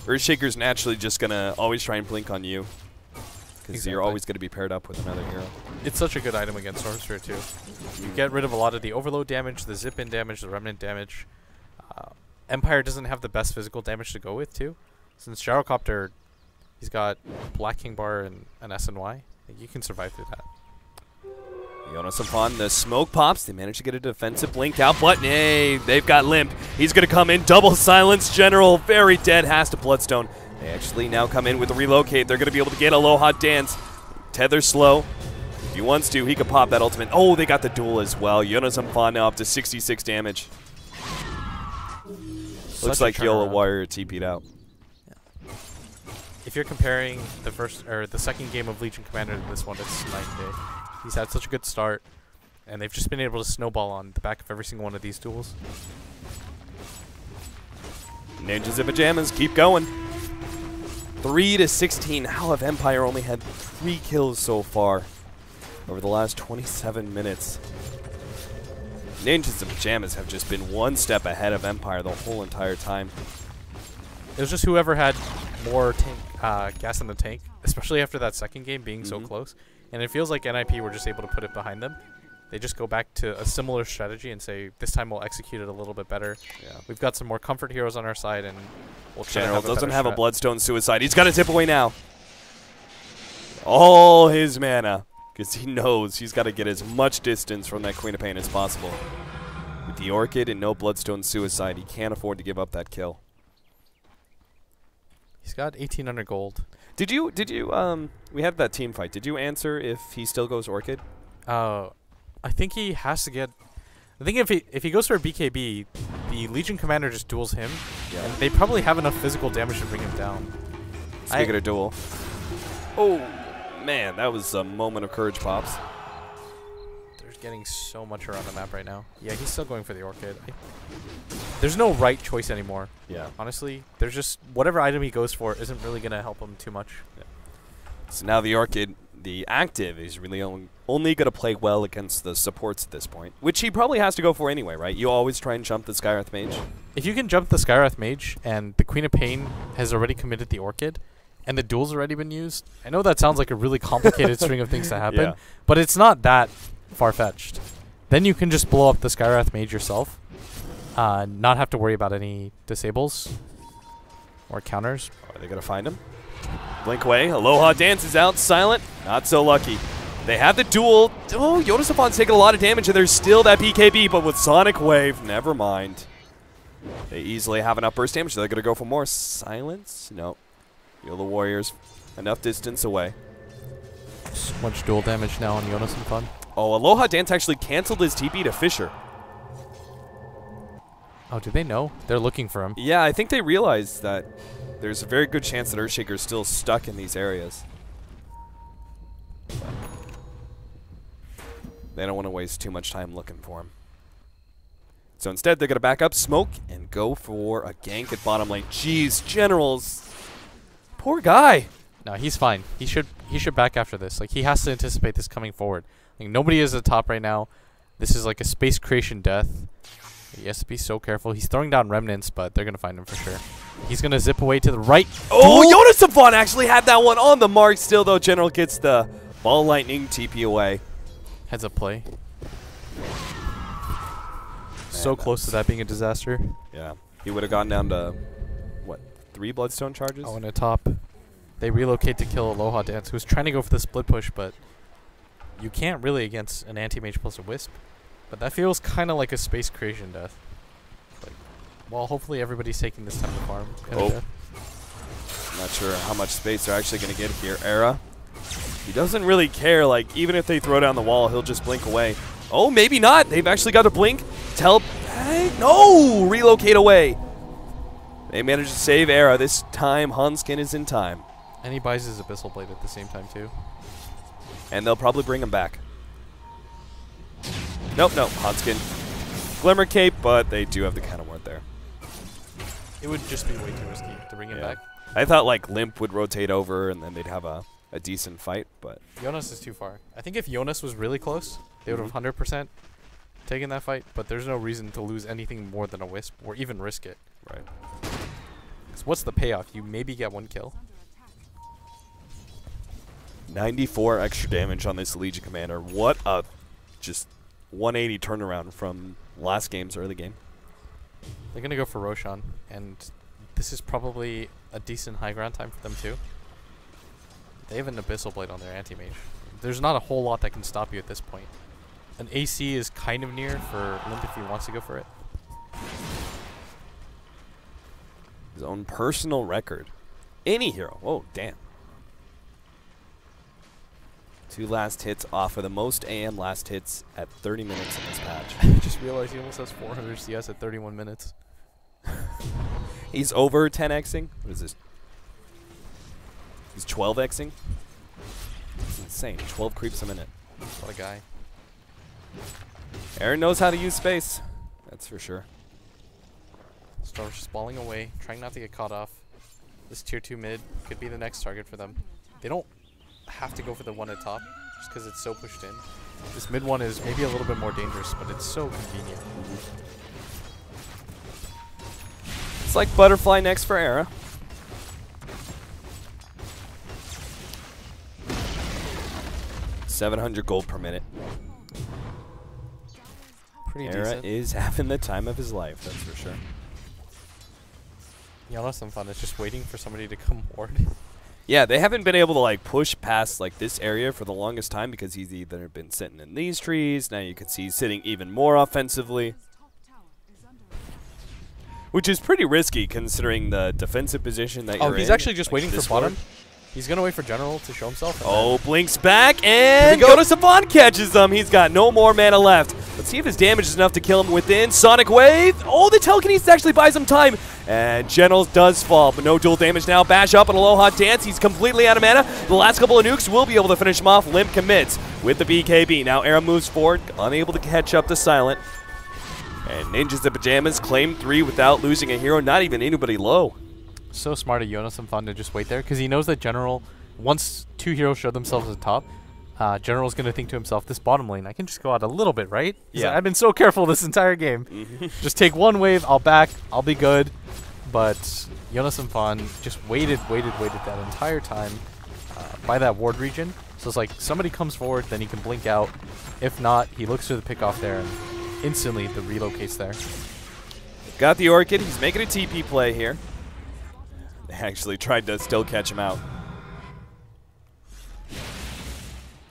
Earthshaker's naturally just going to always try and blink on you. Because you're always going to be paired up with another hero. It's such a good item against Sorcerer too. You get rid of a lot of the overload damage, the zip-in damage, the remnant damage. Empire doesn't have the best physical damage to go with too. Since Gyrocopter, he's got Black King Bar and an SNY. You can survive through that. Jonas upon the smoke pops. They manage to get a defensive blink out, but hey, they've got Limp. He's going to come in. Double silence. General very dead. Has to Bloodstone. They actually now come in with the relocate. They're going to be able to get Aloha Dance. Tether slow. If he wants to, he could pop that ultimate. Oh, they got the duel as well. Jonas Upon now up to 66 damage. Looks like Yola Warrior TP'd out. Yeah. If you're comparing the first or the second game of Legion Commander to this one, it's night and day. He's had such a good start, and they've just been able to snowball on the back of every single one of these duels. Ninjas and Pajamas keep going. 3-16. How have Empire only had 3 kills so far over the last 27 minutes? Ninjas and Pajamas have just been one step ahead of Empire the whole entire time. It was just whoever had more gas in the tank, especially after that second game being so close. And it feels like NIP were just able to put it behind them. They just go back to a similar strategy and say, this time we'll execute it a little bit better. Yeah. We've got some more comfort heroes on our side, and we'll try General to have doesn't have a Bloodstone Suicide. He's got to tip away now. All his mana, because he knows he's got to get as much distance from that Queen of Pain as possible. With the Orchid and no Bloodstone Suicide, he can't afford to give up that kill. He's got 1,800 gold. Did you, we had that team fight. Did you answer if he still goes Orchid? I think he has to get, I think if he goes for a BKB, the Legion Commander just duels him. Yeah. And they probably have enough physical damage to bring him down. Speaking of duel. Oh, man, that was a moment of courage, Pops. They're getting so much around the map right now. Yeah, he's still going for the Orchid. There's no right choice anymore. Yeah. Honestly, there's just whatever item he goes for isn't really going to help him too much. Yeah. So now the Orchid, the active, is really only going to play well against the supports at this point, which he probably has to go for anyway, right? You always try and jump the Skywrath Mage. If you can jump the Skywrath Mage and the Queen of Pain has already committed the Orchid and the duel's already been used, I know that sounds like a really complicated string of things to happen, but it's not that far-fetched. Then you can just blow up the Skywrath Mage yourself. Not have to worry about any disables or counters. Are they going to find him? Blink away. Aloha Dance is out. Silent. Not so lucky. They have the duel. Oh, Yodasapon's taking a lot of damage, and there's still that BKB, but with Sonic Wave, never mind. They easily have enough burst damage. They're going to go for more. Silence? No. Yola Warriors enough distance away. So much duel damage now on Yonasan. Oh, Aloha Dance actually canceled his TP to Fisher. Oh, do they know? They're looking for him. Yeah, I think they realize that there's a very good chance that Earthshaker's still stuck in these areas. They don't want to waste too much time looking for him. So instead, they're going to back up, smoke, and go for a gank at bottom lane. Jeez, Generals. Poor guy. No, he's fine. He should back after this. Like, he has to anticipate this coming forward. Like, nobody is at the top right now. This is like a space creation death. He has to be so careful. He's throwing down remnants, but they're going to find him for sure. He's going to zip away to the right. Oh, Yonasan actually had that one on the mark still, though. General gets the Ball Lightning TP away. Heads up play. So close to that being a disaster. Yeah. He would have gone down to, what, 3 Bloodstone charges? Oh, and a top. They relocate to kill Aloha Dance, who's trying to go for the split push, but you can't really against an anti-mage plus a Wisp. But that feels kind of like a space creation death. Like, well, hopefully everybody's taking this time to farm. I'm not sure how much space they're actually going to get here. Era. He doesn't really care. Like, even if they throw down the wall, he'll just blink away. Oh, maybe not. They've actually got to blink. No! Relocate away. They managed to save Era. This time, Hanskin is in time. And he buys his Abyssal Blade at the same time, too. And they'll probably bring him back. Nope, Hanskin. Glimmer Cape, but they do have the counter ward there. It would just be way too risky to bring him back. I thought, like, Limp would rotate over, and then they'd have a a decent fight, but Jonas is too far. I think if Jonas was really close, they would have 100% taken that fight, but there's no reason to lose anything more than a Wisp or even risk it. Right. So what's the payoff? You maybe get 1 kill. 94 extra damage on this Legion Commander. What a just 180 turnaround from last game's early game. They're going to go for Roshan, and this is probably a decent high ground time for them too. They have an Abyssal Blade on their anti-mage. There's not a whole lot that can stop you at this point. An AC is kind of near for Limp if he wants to go for it. His own personal record. Any hero. Oh, damn. 2 last hits off of the most AM last hits at 30 minutes in this patch. I just realized he almost has 400 CS at 31 minutes. He's over 10xing. What is this? He's 12xing. It's insane. 12 creeps a minute. What a guy. Aaron knows how to use space. That's for sure. Storm's just balling away, trying not to get caught off. This tier 2 mid could be the next target for them. They don't have to go for the one at top just because it's so pushed in. This mid one is maybe a little bit more dangerous, but it's so convenient. It's like Butterfly next for Era. $700 gold per minute. Pretty Era decent. is having the time of his life, that's for sure. Yeah, that's some fun. It's just waiting for somebody to come ward. Yeah, they haven't been able to like push past like this area for the longest time because he's either been sitting in these trees. Now you can see he's sitting even more offensively, which is pretty risky considering the defensive position that you're in. Oh, he's actually just like waiting for bottom. He's going to wait for General to show himself. Oh, blinks back, and Jonas Savant catches him. He's got no more mana left. Let's see if his damage is enough to kill him within. Sonic Wave. Oh, the telekinesis actually buys him time. And General does fall, but no dual damage now. Bash up on Aloha Dance. He's completely out of mana. The last couple of nukes will be able to finish him off. Limp commits with the BKB. Now Era moves forward, unable to catch up to Silent. And Ninjas in Pajamas claim 3 without losing a hero. Not even anybody low. So smart of Jonas and Fun to just wait there because he knows that General, once 2 heroes show themselves at the top, General's going to think to himself, this bottom lane, I can just go out a little bit, right? Yeah. I've been so careful this entire game. Just take 1 wave, I'll back, I'll be good. But Jonas and Fun just waited that entire time by that ward region. So it's like somebody comes forward, then he can blink out. If not, he looks for the pick off there and instantly the relocates there. Got the Orchid. He's making a TP play here. They actually tried to still catch him out.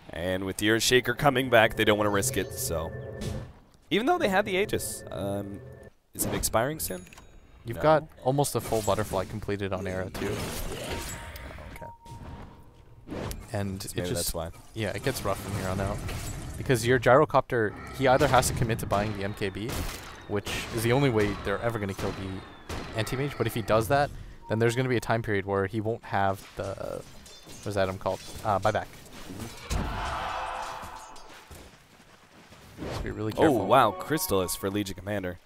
And with the Earthshaker coming back, they don't want to risk it, so. Even though they had the Aegis. Is it expiring soon? You've got almost a full butterfly completed on Era too. Okay. And So maybe that's why. Yeah, it gets rough from here on out. Because your Gyrocopter, he either has to commit to buying the MKB, which is the only way they're ever going to kill the anti-mage, but if he does that, then there's going to be a time period where he won't have the, what's that item called? Buyback. Just be really careful. Oh, wow. Crystallis for Legion Commander.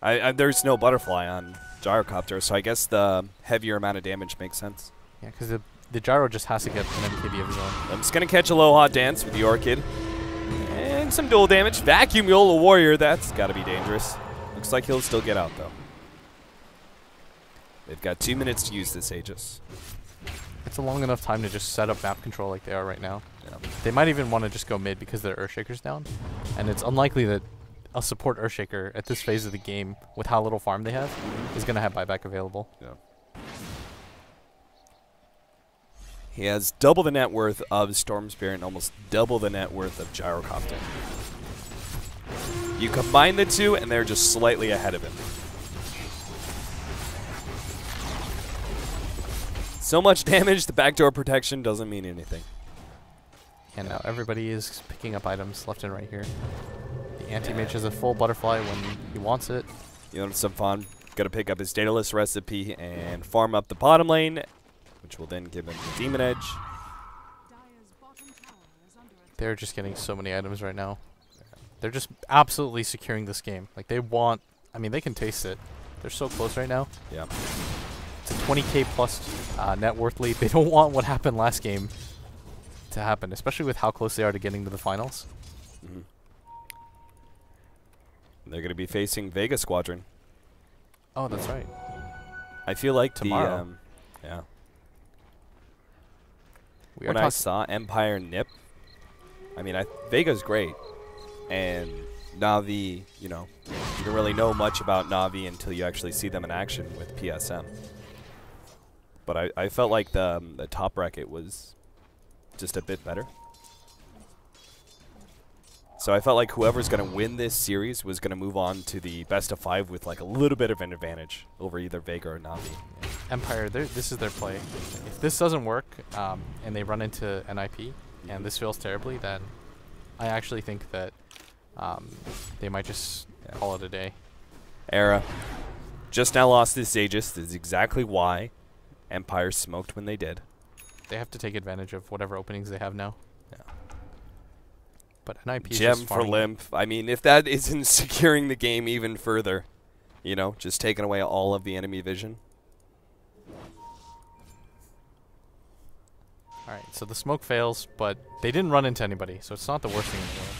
There's no butterfly on Gyrocopter, so I guess the heavier amount of damage makes sense. Yeah, because the Gyro just has to get an MKB of his own. I'm just going to catch Aloha Dance with the Orchid. And some dual damage. Vacuum Yola Warrior, that's got to be dangerous. Looks like he'll still get out, though. They've got 2 minutes to use this Aegis. It's a long enough time to just set up map control like they are right now. Yeah. They might even want to just go mid because their Earthshaker's down. And it's unlikely that a support Earthshaker at this phase of the game, with how little farm they have, is going to have buyback available. Yeah. He has double the net worth of Storm Spirit and almost double the net worth of Gyrocopter. You combine the two, and they're just slightly ahead of him. So much damage, the backdoor protection doesn't mean anything. And now everybody is picking up items left and right here. The anti-mage has a full butterfly when he wants it. You know, some fun. Got to pick up his Daedalus recipe and farm up the bottom lane, which will then give him the Demon Edge. They're just getting so many items right now. They're just absolutely securing this game. Like, they want... I mean, they can taste it. They're so close right now. Yeah. It's a 20K plus net worth lead. They don't want what happened last game to happen, especially with how close they are to getting to the finals. Mm-hmm. They're going to be facing Vega Squadron. Oh, that's right. I feel like tomorrow. Yeah. When I saw Empire nip, I mean, Vega's great, and Na'Vi, you know, you don't really know much about Na'Vi until you actually see them in action with PSM. But I felt like the top bracket was just a bit better. So I felt like whoever's going to win this series was going to move on to the best of 5 with like a little bit of an advantage over either Vega or Na'Vi. Empire, this is their play. If this doesn't work and they run into NIP and this fails terribly, then I actually think that they might just call it a day. Era just now lost this Aegis. This is exactly why Empire smoked when they did. They have to take advantage of whatever openings they have now. Yeah. But NIP is Gem just for Limp. I mean, if that isn't securing the game even further, you know, just taking away all of the enemy vision. All right, so the smoke fails, but they didn't run into anybody, so it's not the worst thing in the world.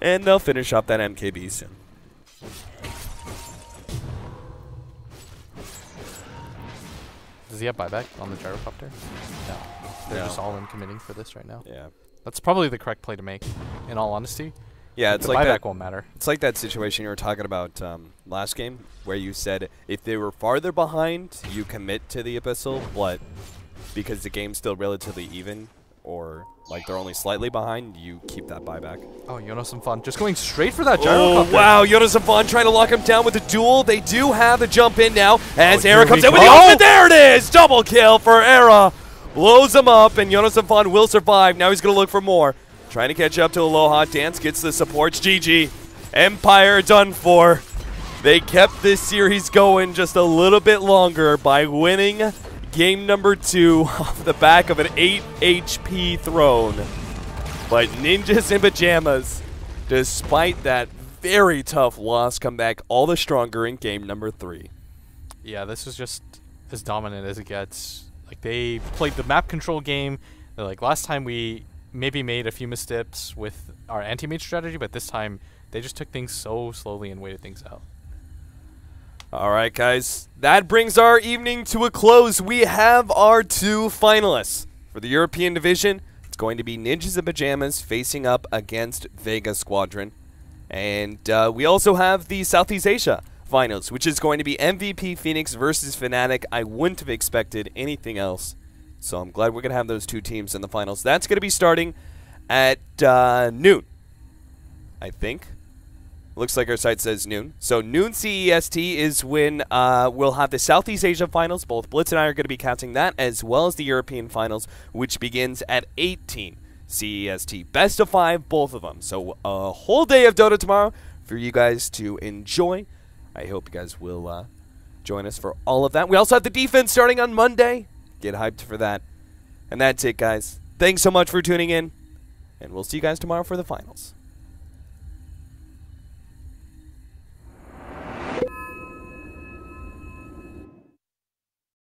And they'll finish up that MKB soon. Does he have buyback on the gyrocopter? No. They're just all in committing for this right now. Yeah. That's probably the correct play to make, in all honesty. Yeah, it's the like buyback that won't matter. It's like that situation you were talking about last game, where you said if they were farther behind, you commit to the Abyssal, but because the game's still relatively even, or like they're only slightly behind, you keep that buyback. Oh, Jonas and Fun just going straight for that gyrocopter. Oh, wow, Jonas and Fun trying to lock him down with a duel. They do have the jump in now as Era comes in with the ultimate. There it is! Double kill for Era. Blows him up, and Jonas and Fun will survive. Now he's going to look for more. Trying to catch up to Aloha. Dance gets the supports. GG. Empire done for. They kept this series going just a little bit longer by winning game number 2 off the back of an 8 HP throne. But Ninjas in Pajamas, despite that very tough loss, come back all the stronger in game number 3. Yeah, this is just as dominant as it gets. Like, they played the map control game. They're like, last time we maybe made a few missteps with our anti-mage strategy, but this time they just took things so slowly and waited things out. All right, guys. That brings our evening to a close. We have our 2 finalists for the European division. It's going to be Ninjas in Pajamas facing up against Vega Squadron. And we also have the Southeast Asia finals, which is going to be MVP Phoenix versus Fnatic. I wouldn't have expected anything else. So I'm glad we're going to have those 2 teams in the finals. That's going to be starting at noon, I think. Looks like our site says noon. So noon CEST is when we'll have the Southeast Asia finals. Both Blitz and I are going to be catching that, as well as the European finals, which begins at 18 CEST. Best of 5, both of them. So a whole day of Dota tomorrow for you guys to enjoy. I hope you guys will join us for all of that. We also have the defense starting on Monday. Get hyped for that. And that's it, guys. Thanks so much for tuning in, and we'll see you guys tomorrow for the finals.